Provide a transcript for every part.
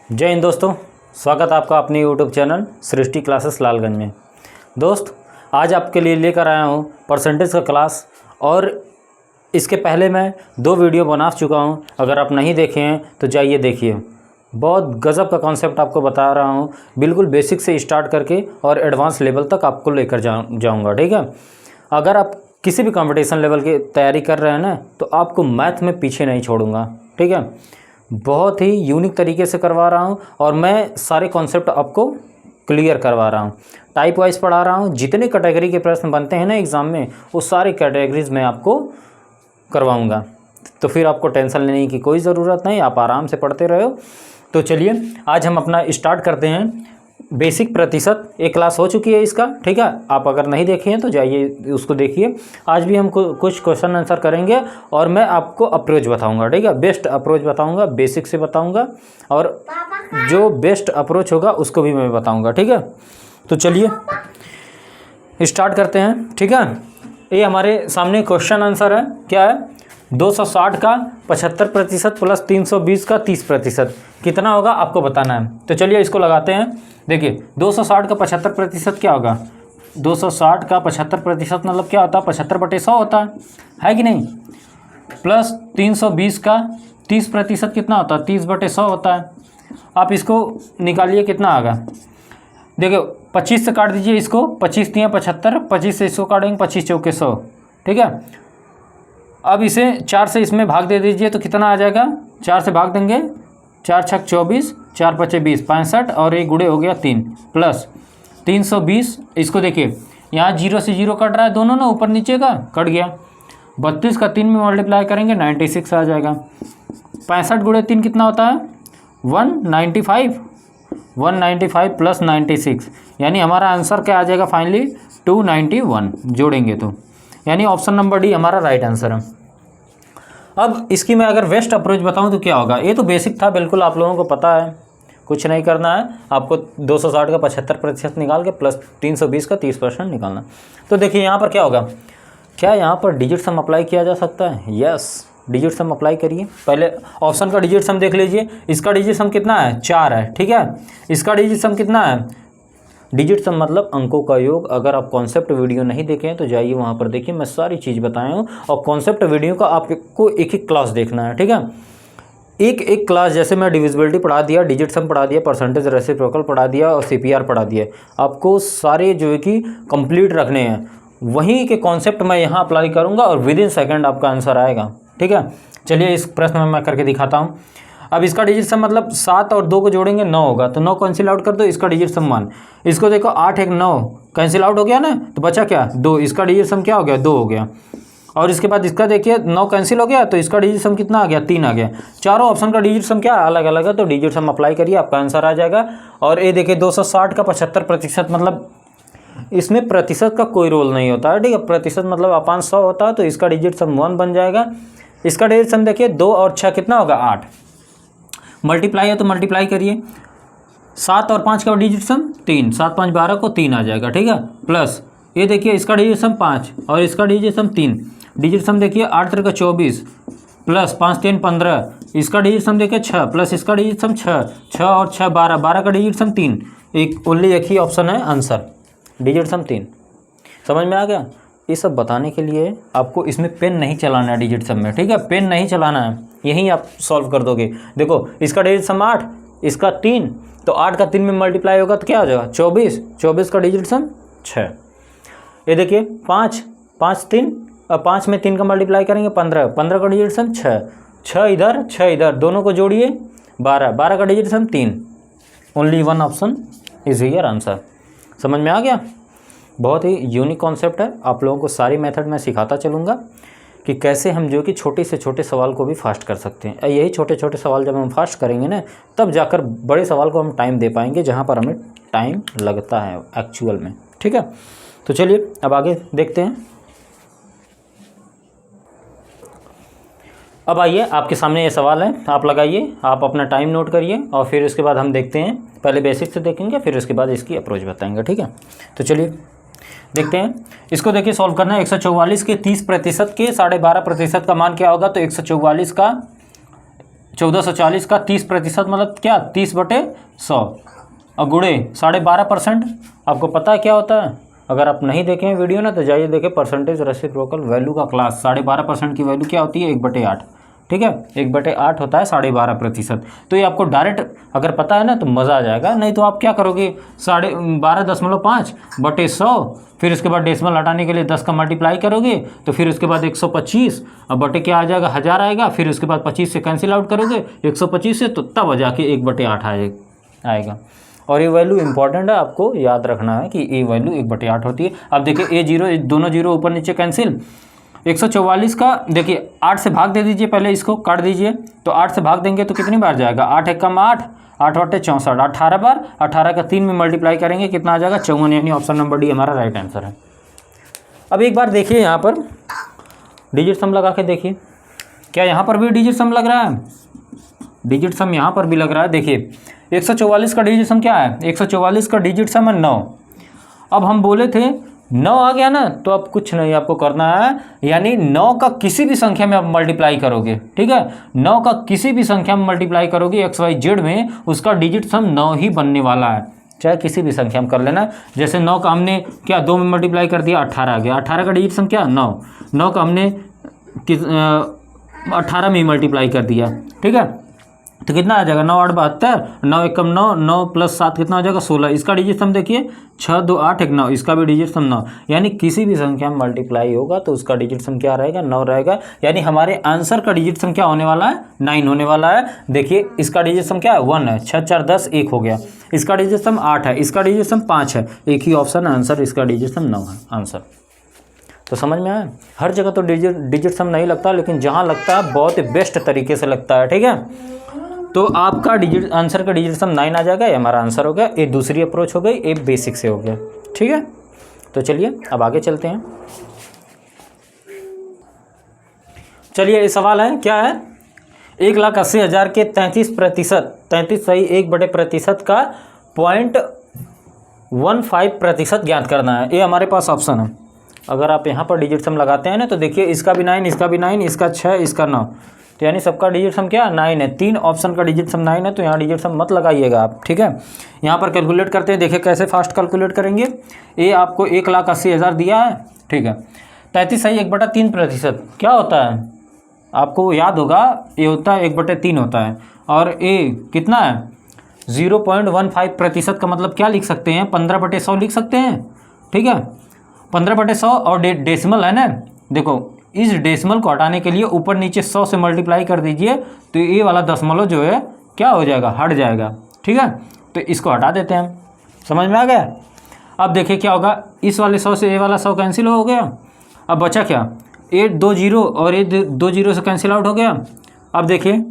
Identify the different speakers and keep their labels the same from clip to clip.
Speaker 1: जय हिंद दोस्तों, स्वागत है आपका अपने यूट्यूब चैनल सृष्टि क्लासेस लालगंज में। दोस्त, आज आपके लिए लेकर आया हूँ परसेंटेज का क्लास। और इसके पहले मैं 2 वीडियो बना चुका हूँ। अगर आप नहीं देखे हैं तो जाइए देखिए। बहुत गज़ब का कॉन्सेप्ट आपको बता रहा हूँ, बिल्कुल बेसिक से स्टार्ट करके और एडवांस लेवल तक आपको लेकर जाऊँगा। ठीक है। अगर आप किसी भी कंपटीशन लेवल की तैयारी कर रहे हैं ना, तो आपको मैथ में पीछे नहीं छोड़ूंगा। ठीक है। बहुत ही यूनिक तरीके से करवा रहा हूँ और मैं सारे कॉन्सेप्ट आपको क्लियर करवा रहा हूँ। टाइप वाइज पढ़ा रहा हूँ। जितने कैटेगरी के प्रश्न बनते हैं ना एग्ज़ाम में, वो सारे कैटेगरीज में आपको करवाऊँगा। तो फिर आपको टेंशन लेने की कोई ज़रूरत नहीं, आप आराम से पढ़ते रहो। तो चलिए आज हम अपना स्टार्ट करते हैं। बेसिक प्रतिशत एक क्लास हो चुकी है इसका। ठीक है। आप अगर नहीं देखे हैं तो जाइए उसको देखिए। आज भी हम कुछ क्वेश्चन आंसर करेंगे और मैं आपको अप्रोच बताऊंगा। ठीक है। बेस्ट अप्रोच बताऊंगा, बेसिक से बताऊंगा, और जो बेस्ट अप्रोच होगा उसको भी मैं बताऊंगा। ठीक है। तो चलिए स्टार्ट करते हैं। ठीक है। ये हमारे सामने क्वेश्चन आंसर है। क्या है? 260 का 75% प्लस 320 का 30% कितना होगा आपको बताना है। तो चलिए इसको लगाते हैं। देखिए 260 का 75% क्या होगा? 260 का 75% मतलब क्या होता है? 75/100 होता है कि नहीं? प्लस 320 का 30% कितना होता है? 30/100 होता है। आप इसको निकालिए, कितना आएगा? देखिए 25 से काट दीजिए इसको। 25 दिए 75, 25 से इसको काटेंगे, 25 चौके 100। ठीक है। अब इसे 4 से इसमें भाग दे दीजिए तो कितना आ जाएगा? 4 से भाग देंगे, 4 छक 24, 4 पचे 20, 65, और एक गुड़े हो गया 3, प्लस 320। इसको देखिए यहाँ 0 से 0 कट रहा है, दोनों ना ऊपर नीचे का कट गया। 32 का 3 में मल्टीप्लाई करेंगे 96 आ जाएगा। 65 गुड़े 3 कितना होता है? 195। 195 प्लस 96 यानी हमारा आंसर क्या आ जाएगा फाइनली? 291 जोड़ेंगे तो, यानी ऑप्शन नंबर डी हमारा राइट आंसर है। अब इसकी मैं अगर बेस्ट अप्रोच बताऊं तो क्या होगा? ये तो बेसिक था, बिल्कुल आप लोगों को पता है। कुछ नहीं करना है आपको। 260 का 75% निकाल के प्लस 320 का 30% निकालना। तो देखिए यहाँ पर क्या होगा? क्या यहाँ पर डिजिट सम अप्लाई किया जा सकता है? यस, डिजिट सम अप्लाई करिए। पहले ऑप्शन का डिजिट सम देख लीजिए। इसका डिजिट सम कितना है? 4 है। ठीक है। इसका डिजिट सम कितना है? डिजिट सम मतलब अंकों का योग। अगर आप कॉन्सेप्ट वीडियो नहीं देखे हैं तो जाइए वहाँ पर देखिए, मैं सारी चीज़ बताया हूँ। और कॉन्सेप्ट वीडियो का आपको एक एक क्लास देखना है। ठीक है। एक एक क्लास, जैसे मैं डिविजिबिलिटी पढ़ा दिया, डिजिट सम पढ़ा दिया, परसेंटेज रेसिप्रोकल पढ़ा दिया और सीपीआर पढ़ा दिया। आपको सारे जो है कि कंप्लीट रखने हैं। वहीं के कॉन्सेप्ट मैं यहाँ अप्लाई करूँगा और विद इन सेकेंड आपका आंसर आएगा। ठीक है। चलिए इस प्रश्न में मैं करके दिखाता हूँ। अब इसका डिजिट सम मतलब 7 और 2 को जोड़ेंगे 9 होगा, तो 9 कैंसिल आउट कर दो। इसका डिजिट सम 1। इसको देखो 8 1 9 कैंसिल आउट हो गया ना, तो बचा क्या? 2। इसका डिजिट सम क्या हो गया? 2 हो गया। और इसके बाद इसका देखिए 9 कैंसिल हो गया, तो इसका डिजिट सम कितना आ गया? 3 आ गया। चारों ऑप्शन का डिजिट सम क्या अलग अलग है, तो डिजिट सम अप्लाई करिए, आपका आंसर आ जाएगा। और ये देखिए 260 का 75% मतलब इसमें प्रतिशत का कोई रोल नहीं होता है। ठीक है। प्रतिशत मतलब अपान 100 होता है, तो इसका डिजिट सम 1 बन जाएगा। इसका डिजिट सम देखिए 2 और 6 कितना होगा? 8। मल्टीप्लाई है तो मल्टीप्लाई करिए। 7 और 5 का डिजिट सम 3, 7 5 12 को 3 आ जाएगा। ठीक है। प्लस ये देखिए इसका डिजिट सम 5 और इसका डिजिट सम 3। डिजिट सम देखिए 8 3 का 24 प्लस 5 3 15। इसका डिजिट सम देखिए 6 प्लस इसका डिजिट सम 6, 6 और 6 12, 12 का डिजिट सम 3। एक ओनली एक ही ऑप्शन है आंसर, डिजिट सम 3। समझ में आ गया? ये सब बताने के लिए आपको इसमें पेन नहीं चलाना है डिजिट सम में। ठीक है। पेन नहीं चलाना है, यहीं आप सॉल्व कर दोगे। देखो इसका डिजिट सम 8, इसका 3, तो 8 का 3 में मल्टीप्लाई होगा तो क्या हो जाएगा? 24। 24 का डिजिट सम 6। ये देखिए 5 5 3 और 5 में 3 का मल्टीप्लाई करेंगे 15, 15 का डिजिट सम 6, 6 इधर 6 इधर, दोनों को जोड़िए 12, 12 का digit some 3। Only 1 option is here answer. समझ में आ गया? बहुत ही यूनिक कॉन्सेप्ट है। आप लोगों को सारी मेथड मैं सिखाता चलूँगा कि कैसे हम जो कि छोटे से छोटे सवाल को भी फास्ट कर सकते हैं। यही छोटे छोटे सवाल जब हम फास्ट करेंगे ना, तब जाकर बड़े सवाल को हम टाइम दे पाएंगे, जहाँ पर हमें टाइम लगता है एक्चुअल में। ठीक है। तो चलिए अब आगे देखते हैं। अब आइए, आपके सामने ये सवाल है, आप लगाइए, आप अपना टाइम नोट करिए और फिर उसके बाद हम देखते हैं। पहले बेसिक से देखेंगे, फिर उसके बाद इसकी अप्रोच बताएंगे। ठीक है। तो चलिए देखते हैं। इसको देखिए सॉल्व करना है। 144 के 30% के 12.5% का मान क्या होगा? तो 144 का 1440 का 30% मतलब क्या 30/100 और गुणे 12.5%। आपको पता है क्या होता है? अगर आप नहीं देखें वीडियो ना तो जाइए देखें परसेंटेज रेसिप्रोकल वैल्यू का क्लास। 12.5% की वैल्यू क्या होती है? 1/8। ठीक है, 1/8 होता है 12.5%। तो ये आपको डायरेक्ट अगर पता है ना तो मज़ा आ जाएगा। नहीं तो आप क्या करोगे 12.5/100, फिर उसके बाद डेसिमल हटाने के लिए 10 का मल्टीप्लाई करोगे तो फिर उसके बाद 125 अब बटे क्या आ जाएगा 1000 आएगा, फिर उसके बाद 25 से कैंसिल आउट करोगे 125 से, तो तब जाके 1/8 आएगा। और ये वैल्यू इंपॉर्टेंट है, आपको याद रखना है कि ये वैल्यू 1/8 होती है। अब देखिए A0 दोनों जीरो ऊपर नीचे कैंसिल। 144 का देखिए 8 से भाग दे दीजिए, पहले इसको काट दीजिए। तो 8 से भाग देंगे तो कितनी बार जाएगा? 8 एकम 8, 8 8 64, 18 बार। 18 का 3 में मल्टीप्लाई करेंगे कितना आ जाएगा? 54, यानी ऑप्शन नंबर डी हमारा राइट आंसर है। अब एक बार देखिए यहाँ पर डिजिट सम लगा के देखिए, क्या यहाँ पर भी डिजिट सम लग रहा है? डिजिट सम यहाँ पर भी लग रहा है। देखिए 144 का डिजिट सम क्या है? 144 का डिजिट सम है 9। अब हम बोले थे 9 आ गया ना, तो अब कुछ नहीं आपको करना है, यानी 9 का किसी भी संख्या में आप मल्टीप्लाई करोगे। ठीक है, 9 का किसी भी संख्या में मल्टीप्लाई करोगे XYZ में, उसका डिजिट सम 9 ही बनने वाला है। चाहे किसी भी संख्या में कर लेना। जैसे 9 का हमने क्या 2 में मल्टीप्लाई कर दिया, 18 आ गया। 18 का डिजिट सम क्या? 9। 9 का हमने 18 में मल्टीप्लाई कर दिया। ठीक है, तो कितना आ जाएगा? 9 8 72, 9 एकम 9, 9 + 7 कितना हो जाएगा? 16। इसका डिजिट सम देखिए 6 2 8 1 9, इसका भी डिजिट सम 9। यानी किसी भी संख्या में मल्टीप्लाई होगा तो उसका डिजिट सम क्या रहेगा? 9 रहेगा। यानी हमारे आंसर का डिजिट सम क्या होने वाला है? 9 होने वाला है। देखिए इसका डिजिट सम क्या है? 1 है। 6 4 10 1 हो गया। इसका डिजिट सम 8 है, इसका डिजिट सम 5 है। एक ही ऑप्शन आंसर, इसका डिजिट सम 9 है आंसर। तो समझ में आया? हर जगह तो डिजिट सम नहीं लगता, लेकिन जहाँ लगता है बहुत बेस्ट तरीके से लगता है। ठीक है, तो आपका डिजिट आंसर का डिजिट सम 9 आ जाएगा, ये हमारा आंसर हो गया। ये दूसरी अप्रोच हो गई, ये बेसिक से हो गया। ठीक है, तो चलिए अब आगे चलते हैं। चलिए ये सवाल है, क्या है? 1,80,000 के 33%, 33 सही 1/% का 0.15% ज्ञात करना है। ये हमारे पास ऑप्शन है। अगर आप यहाँ पर डिजिट सम लगाते हैं ना, तो देखिए इसका भी 9, इसका भी 9, इसका 6, इसका 9, तो यानी सबका डिजिट सम क्या? 9 है। 3 ऑप्शन का डिजिट सम 9 है, तो यहाँ डिजिट सम मत लगाइएगा आप। ठीक है, यहाँ पर कैलकुलेट करते हैं। देखिए कैसे फास्ट कैलकुलेट करेंगे। ये आपको 1,80,000 दिया है। ठीक है, 33 सही 1/3% क्या होता है? आपको याद होगा, ये होता है 1/3 होता है। और ये कितना है? 0.15% का मतलब क्या लिख सकते हैं? 15/100 लिख सकते हैं। ठीक है, 15/100 और डेसिमल है ना। देखो इस डेसिमल को हटाने के लिए ऊपर नीचे 100 से मल्टीप्लाई कर दीजिए, तो ये वाला दशमलव जो है क्या हो जाएगा? हट जाएगा। ठीक है, तो इसको हटा देते हैं। समझ में आ गया? अब देखिए क्या होगा, इस वाले 100 से ये वाला 100 कैंसिल हो गया। अब बचा क्या? 8 2 0 और ये 2 0 से कैंसिल आउट हो गया। अब देखिए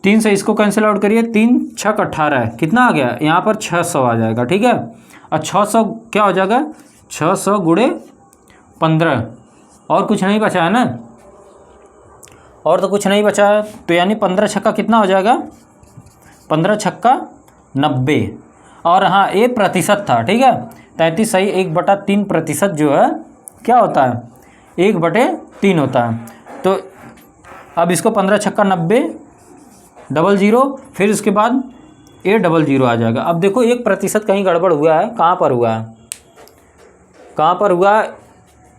Speaker 1: 3 से इसको कैंसिल आउट करिए, 3 6 18 है, कितना आ गया? यहाँ पर 600 आ जाएगा। ठीक है, और 600 क्या हो जाएगा? 600 × 15, और कुछ नहीं बचा है ना, और तो कुछ नहीं बचा है। तो यानी 15 छक्का कितना हो जाएगा? 15 छक्का 90। और हाँ, ये प्रतिशत था। ठीक है, 33 सही 1/3% जो है क्या होता है? 1/3 होता है। तो अब इसको 15 छक्का 90 00, फिर उसके बाद ये 00 आ जाएगा। अब देखो 1% कहीं गड़बड़ हुआ है। कहाँ पर हुआ है? कहाँ पर हुआ?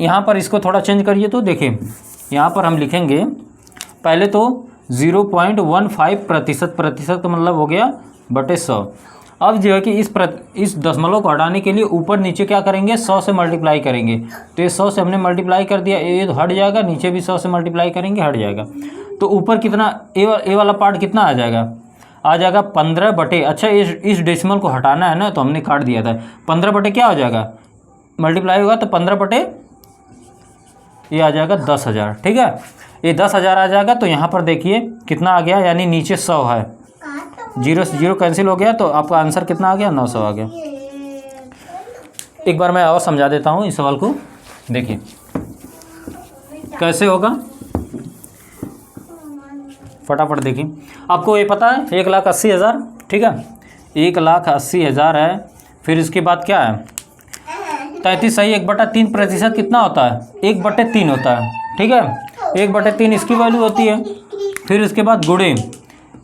Speaker 1: यहाँ पर इसको थोड़ा चेंज करिए। तो देखिए यहाँ पर हम लिखेंगे पहले तो 0.15%, प्रतिशत का मतलब हो गया बटे 100। अब जो है कि इस दशमलव को हटाने के लिए ऊपर नीचे क्या करेंगे? 100 से मल्टीप्लाई करेंगे। तो ये 100 से हमने मल्टीप्लाई कर दिया, ये हट जाएगा। नीचे भी 100 से मल्टीप्लाई करेंगे, हट जाएगा। तो ऊपर कितना ए वाला पार्ट कितना आ जाएगा? आ जाएगा 15 बटे, अच्छा इस डेसिमल को हटाना है ना, तो हमने काट दिया था। 15 बटे क्या हो जाएगा? मल्टीप्लाई होगा तो 15 बटे ये आ जाएगा 10,000। ठीक है, ये 10,000 आ जाएगा। तो यहाँ पर देखिए कितना आ गया, यानी नीचे 100 है, 0 से 0 कैंसिल हो गया, तो आपका आंसर कितना आ गया? 900 आ गया। एक बार मैं और समझा देता हूँ इस सवाल को। देखिए कैसे होगा, फटाफट देखिए। आपको ये पता है 1,80,000। ठीक है, 1,80,000 है। फिर इसके बाद क्या है? 33 सही 1/3% कितना होता है? 1/3 होता है। ठीक है, 1/3 इसकी वैल्यू होती है। फिर उसके बाद गुणे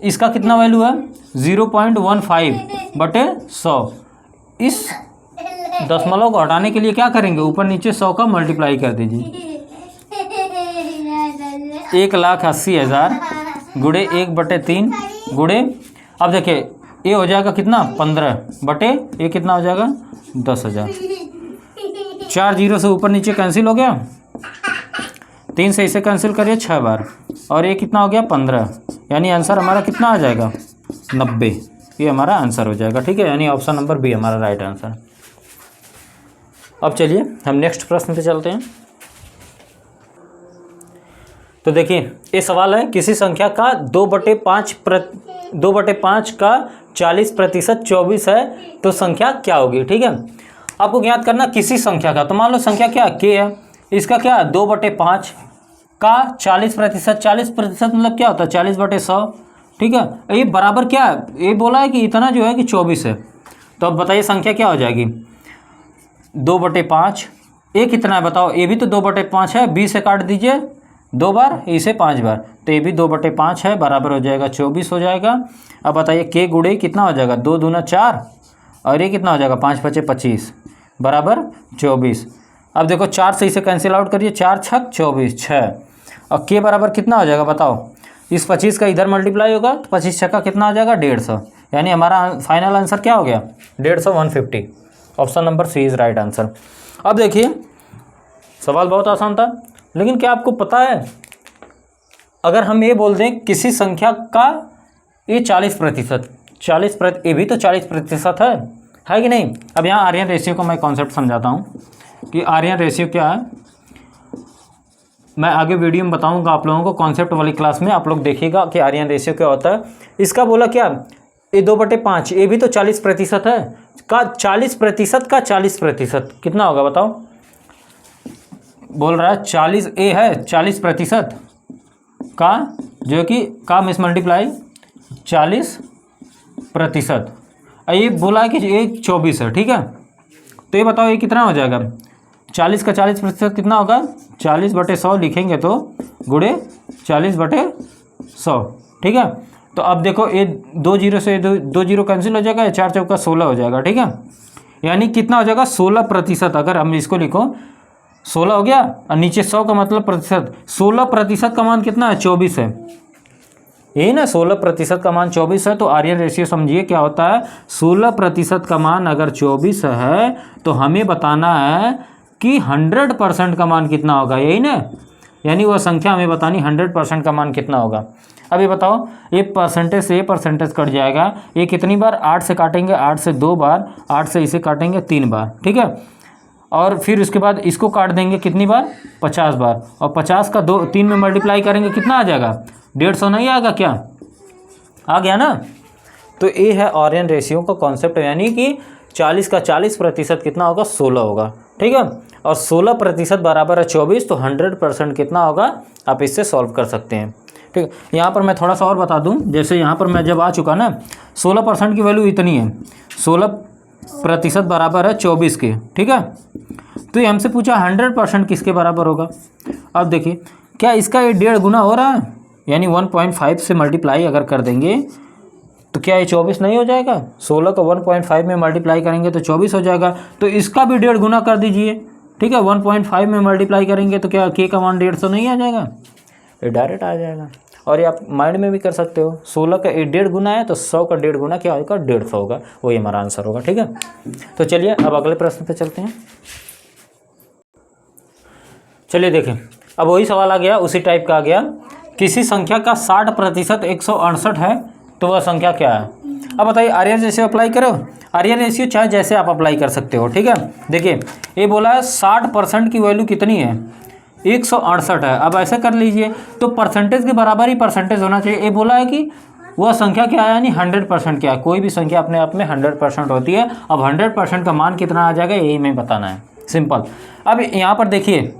Speaker 1: इसका कितना वैल्यू है 0.15 बटे 100। इस दशमलव को हटाने के लिए क्या करेंगे, ऊपर नीचे 100 का मल्टीप्लाई कर दीजिए। 1,80,000 गुणे 1/3 गुणे, अब देखिए ये हो जाएगा कितना 15 बटे ये कितना हो जाएगा 10,000। 4 जीरो से ऊपर नीचे कैंसिल हो गया, 3 से इसे कैंसिल करिए 6 बार, और ये कितना हो गया 15, यानी आंसर हमारा कितना आ जाएगा 90। ये हमारा आंसर हो जाएगा, ठीक है, यानी ऑप्शन नंबर बी हमारा राइट आंसर। अब चलिए हम नेक्स्ट प्रश्न पे चलते हैं। तो देखिए ये सवाल है, किसी संख्या का 2/5 का 40% 24 है तो संख्या क्या होगी। ठीक है, आपको ज्ञात करना किसी संख्या का, तो मान लो संख्या क्या k है, इसका क्या 2/5 का 40%, 40% मतलब क्या होता है 40/100। ठीक है, ये बराबर क्या है, ये बोला है कि इतना जो है कि 24 है, तो अब बताइए संख्या क्या हो जाएगी 2/5, ये कितना है बताओ, ये भी तो 2/5 है, 20 से काट दीजिए 2 बार, इसे 5 बार, तो ये भी 2/5 है, बराबर हो जाएगा 24 हो जाएगा। अब बताइए k गुणे कितना हो जाएगा 2 दूना 4, और ये कितना हो जाएगा 5 × 5 = 25 बराबर 24। अब देखो 4 से इसे कैंसिल आउट करिए, 4 × 6 = 24 6, और k बराबर कितना हो जाएगा बताओ, इस 25 का इधर मल्टीप्लाई होगा तो 25 6 का कितना हो जाएगा 150, यानी हमारा फाइनल आंसर क्या हो गया 150 150। Option number C is right answer. अब देखिए सवाल बहुत आसान था, लेकिन क्या आपको पता है अगर हम ये बोल दें किसी संख्या का ये 40%, ये भी तो 40% है कि नहीं। अब यहाँ आर्यन रेशियो का मैं कॉन्सेप्ट समझाता हूँ कि आर्यन रेशियो क्या है, मैं आगे वीडियो में बताऊँगा आप लोगों को, कॉन्सेप्ट वाली क्लास में आप लोग देखिएगा कि आर्यन रेशियो क्या होता है। इसका बोला क्या, ये 2/5, ये भी तो 40% है, का 40% का 40% कितना होगा बताओ, बोल रहा है 40, ए है 40% का जो कि का मिस मल्टीप्लाई 40%, ये बोला है कि ये 24 है। ठीक है, तो ये बताओ ये कितना हो जाएगा 40 का 40% कितना होगा 40/100 लिखेंगे तो गुणे 40/100। ठीक है, तो अब देखो ये 2 जीरो से 2 जीरो कैंसिल हो जाएगा, 4 चौका 16 हो जाएगा। ठीक है, यानी कितना हो जाएगा 16%, अगर हम इसको लिखो 16 हो गया और नीचे 100 का मतलब प्रतिशत, 16% का मान कितना है 24 है, यही ना 16% का मान 24 है। तो आर्यन रेशियो समझिए क्या होता है, 16% का मान अगर 24 है तो हमें बताना है कि 100% का मान कितना होगा, यही ना, यानी वह संख्या हमें बतानी 100% का मान कितना होगा। अब ये बताओ ये परसेंटेज से ये परसेंटेज कट जाएगा, ये कितनी बार 8 से काटेंगे, 8 से 2 बार, 8 से इसे काटेंगे 3 बार। ठीक है, और फिर उसके बाद इसको काट देंगे कितनी बार 50 बार, और 50 का 3 में मल्टीप्लाई करेंगे कितना आ जाएगा 150 नहीं आएगा क्या, आ गया ना। तो ये है आर्यन रेशियो का कॉन्सेप्ट, यानी कि 40 का 40% कितना होगा 16 होगा। ठीक है, और 16% बराबर है 24, तो 100% कितना होगा आप इससे सॉल्व कर सकते हैं। ठीक है, यहाँ पर मैं थोड़ा सा और बता दूँ, जैसे यहाँ पर मैं जब आ चुका ना 16% की वैल्यू इतनी है, 16% बराबर है 24 के। ठीक है, तो ये हमसे पूछा 100% किसके बराबर होगा। अब देखिए क्या इसका ये 1.5 गुना हो रहा है, यानी 1.5 से मल्टीप्लाई अगर कर देंगे तो क्या ये 24 नहीं हो जाएगा, 16 को 1.5 में मल्टीप्लाई करेंगे तो 24 हो जाएगा, तो इसका भी 1.5 गुना कर दीजिए। ठीक है, 1.5 में मल्टीप्लाई करेंगे तो क्या k का मान 150 नहीं आ जाएगा, ये डायरेक्ट आ जाएगा। और ये आप माइंड में भी कर सकते हो, 16 का 1.5 गुना है तो 100 का 1.5 गुना क्या होगा 150 होगा, वही हमारा आंसर होगा। ठीक है, तो चलिए अब अगले प्रश्न पे चलते हैं। चलिए देखें, अब वही सवाल आ गया, उसी टाइप का आ गया, किसी संख्या का 60% 168 है तो वह संख्या क्या है। अब बताइए आर्यन रेशियो अप्लाई करो, आर्यन रेशियो चाहे जैसे आप अप्लाई कर सकते हो। ठीक है, देखिए ये बोला है 60% की वैल्यू कितनी है 168 है। अब ऐसे कर लीजिए, तो परसेंटेज के बराबर ही परसेंटेज होना चाहिए। ये बोला है कि वह संख्या क्या है, यानी 100% क्या है, कोई भी संख्या अपने आप में 100% होती है। अब 100% का मान कितना आ जाएगा यही हमें बताना है, सिंपल। अब यहाँ पर देखिए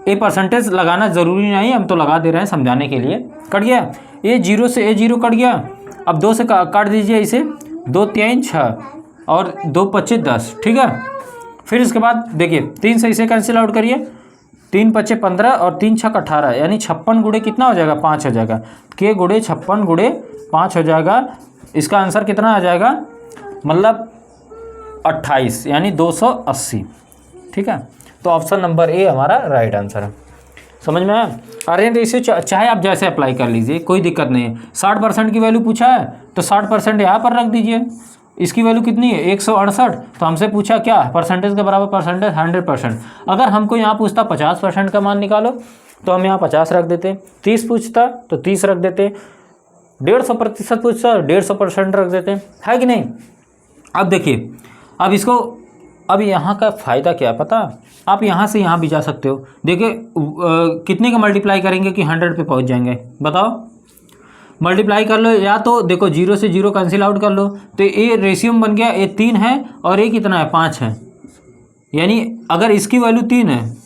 Speaker 1: ये परसेंटेज लगाना ज़रूरी नहीं, हम तो लगा दे रहे हैं समझाने के लिए। कट गया, ये 0 से ये 0 कट गया, अब 2 से काट दीजिए इसे, 2 3 6 और 2 25 10। ठीक है, फिर इसके बाद देखिए 3 से इसे कैंसिल आउट करिए, 3 × 5 = 15 और 3 × 6 = 18, यानी 56 गुणे कितना हो जाएगा, 5 हो जाएगा। के गुणे 56 गुणे 5 हो जाएगा। इसका आंसर कितना आ जाएगा, मतलब 28, यानी 280। ठीक है, तो ऑप्शन नंबर ए हमारा राइट आंसर है। समझ में आया? आर्यन रेशियो चाहे आप जैसे अप्लाई कर लीजिए, कोई दिक्कत नहीं है। 60% की वैल्यू पूछा है तो 60% यहाँ पर रख दीजिए। इसकी वैल्यू कितनी है, 168, तो हमसे पूछा क्या, परसेंटेज के बराबर परसेंटेज 100%। अगर हमको यहाँ पूछता 50% का मान निकालो तो हम यहाँ 50 रख देते। 30 पूछता तो 30 रख देते। 150% पूछता 150% रख देते, है कि नहीं। अब देखिए, अब इसको, अब यहाँ का फ़ायदा क्या है पता, आप यहाँ से यहाँ भी जा सकते हो। देखिए कितने का मल्टीप्लाई करेंगे कि 100 पे पहुँच जाएंगे, बताओ। मल्टीप्लाई कर लो, या तो देखो 0 से 0 कैंसिल आउट कर लो, तो ये रेशियो बन गया, ये 3 है और ये कितना है, 5 है। यानी अगर इसकी वैल्यू 3 है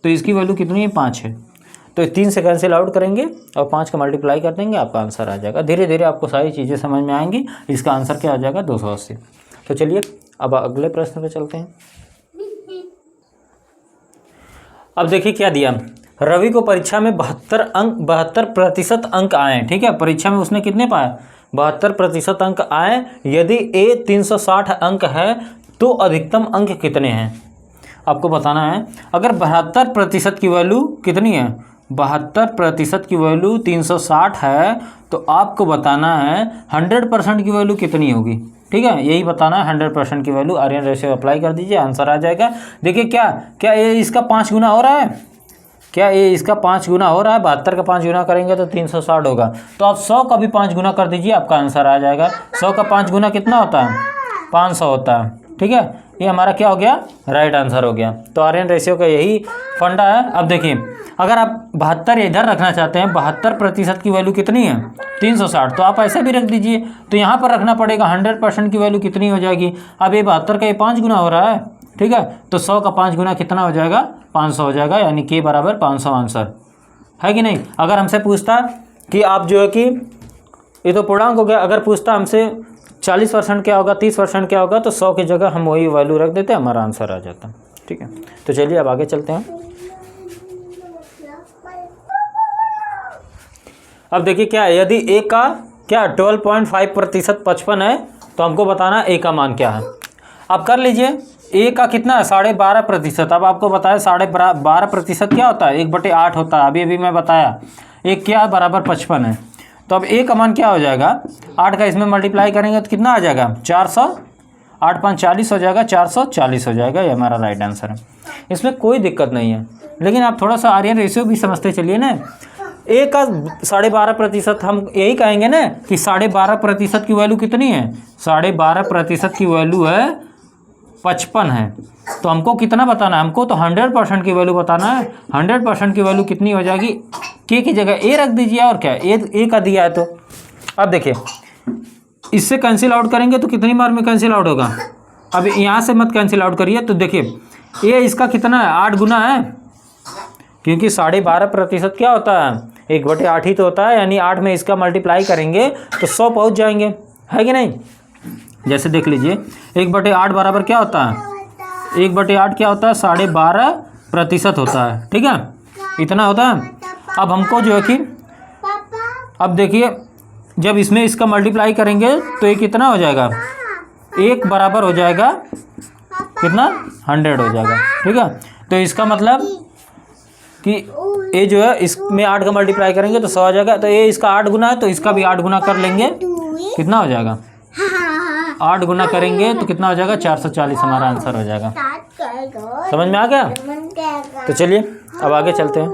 Speaker 1: तो इसकी वैल्यू कितनी है, 5 है। तो 3 से कैंसिल आउट करेंगे और 5 का मल्टीप्लाई कर देंगे, आपका आंसर आ जाएगा। धीरे धीरे आपको सारी चीज़ें समझ में आएंगी। इसका आंसर क्या आ जाएगा, 280। तो चलिए अब अगले प्रश्न पे चलते हैं। अब देखिए क्या दिया, रवि को परीक्षा में 72% अंक आए। ठीक है, परीक्षा में उसने कितने पाए, 72% अंक आए। यदि ए 360 अंक है तो अधिकतम अंक कितने हैं, आपको बताना है। अगर 72% की वैल्यू कितनी है, 72% की वैल्यू 360 है, तो आपको बताना है 100% की वैल्यू कितनी होगी। ठीक है, यही बताना है, 100% की वैल्यू। आर्यन रेशियो अप्लाई कर दीजिए, आंसर आ जाएगा। देखिए क्या ये इसका 5 गुना हो रहा है, क्या ये इसका 5 गुना हो रहा है। 72 का 5 गुना करेंगे तो 360 होगा। तो आप 100 का भी 5 गुना कर दीजिए, आपका आंसर आ जाएगा। 100 का 5 गुना कितना होता है, 500 होता है। ठीक है, ये हमारा क्या हो गया, राइट आंसर हो गया। तो आर्यन रेशियो का यही फंडा है। अब देखिए, अगर आप 72 इधर रखना चाहते हैं, 72% की वैल्यू कितनी है, 360, तो आप ऐसे भी रख दीजिए। तो यहाँ पर रखना पड़ेगा 100% की वैल्यू कितनी हो जाएगी। अब ये 72 का ये 5 गुना हो रहा है। ठीक है, तो 100 का 5 गुना कितना हो जाएगा, 500 हो जाएगा, यानी के बराबर 500 आंसर है कि नहीं। अगर हमसे पूछता कि आप जो है कि ये तो पूर्णांक हो गया, अगर पूछता हमसे 40% क्या होगा, 30% क्या होगा, तो 100 की जगह हम वही वैल्यू रख देते, हमारा आंसर आ जाता। ठीक है, तो चलिए अब आगे चलते हैं। अब देखिए क्या है, यदि ए का क्या 12.5% 55 है, तो हमको बताना ए का मान क्या है। अब कर लीजिए, ए का कितना है, 12.5%। अब आपको बताया 12.5% क्या होता है, 1/8 होता है। अभी मैं बताया, एक क्या है, बराबर 55 है। तो अब ए का मान क्या हो जाएगा, 8 का इसमें मल्टीप्लाई करेंगे तो कितना आ जाएगा, 400, 8 5 40 हो जाएगा, 440 हो जाएगा। ये हमारा राइट आंसर है, इसमें कोई दिक्कत नहीं है। लेकिन आप थोड़ा सा आर्यन रेशियो भी समझते चलिए ना। ए का 12.5%, हम यही कहेंगे ना कि 12.5% की वैल्यू कितनी है, 12.5% की वैल्यू है 55 है। तो हमको कितना बताना है, हमको तो 100% की वैल्यू बताना है। 100% की वैल्यू कितनी हो जाएगी, के की जगह ए रख दीजिए, और क्या ए का दिया है। तो अब देखिए, इससे कैंसिल आउट करेंगे तो कितनी बार में कैंसिल आउट होगा। अब यहाँ से मत कैंसिल आउट करिए। तो देखिए ए इसका कितना है, 8 गुना है, क्योंकि 12.5% क्या होता है, 1/8 ही तो होता है। यानी 8 में इसका मल्टीप्लाई करेंगे तो 100 पहुँच जाएंगे, है कि नहीं। जैसे देख लीजिए, 1/8 बराबर क्या होता है, 1/8 क्या होता है, 12.5% होता है। ठीक है, इतना होता है। अब हमको जो है कि, अब देखिए, जब इसमें इसका मल्टीप्लाई करेंगे तो ये कितना हो जाएगा, 1 बराबर हो जाएगा कितना, 100 हो जाएगा। ठीक है, तो इसका मतलब कि ये जो है, इसमें 8 का मल्टीप्लाई करेंगे तो 100 आ जाएगा। तो ये इसका 8 गुना है, तो इसका भी 8 गुना कर लेंगे, कितना हो जाएगा, 8 गुना करेंगे तो कितना हो जाएगा, 440 हमारा आंसर हो जाएगा। समझ में आ गया। तो चलिए अब आगे चलते हैं।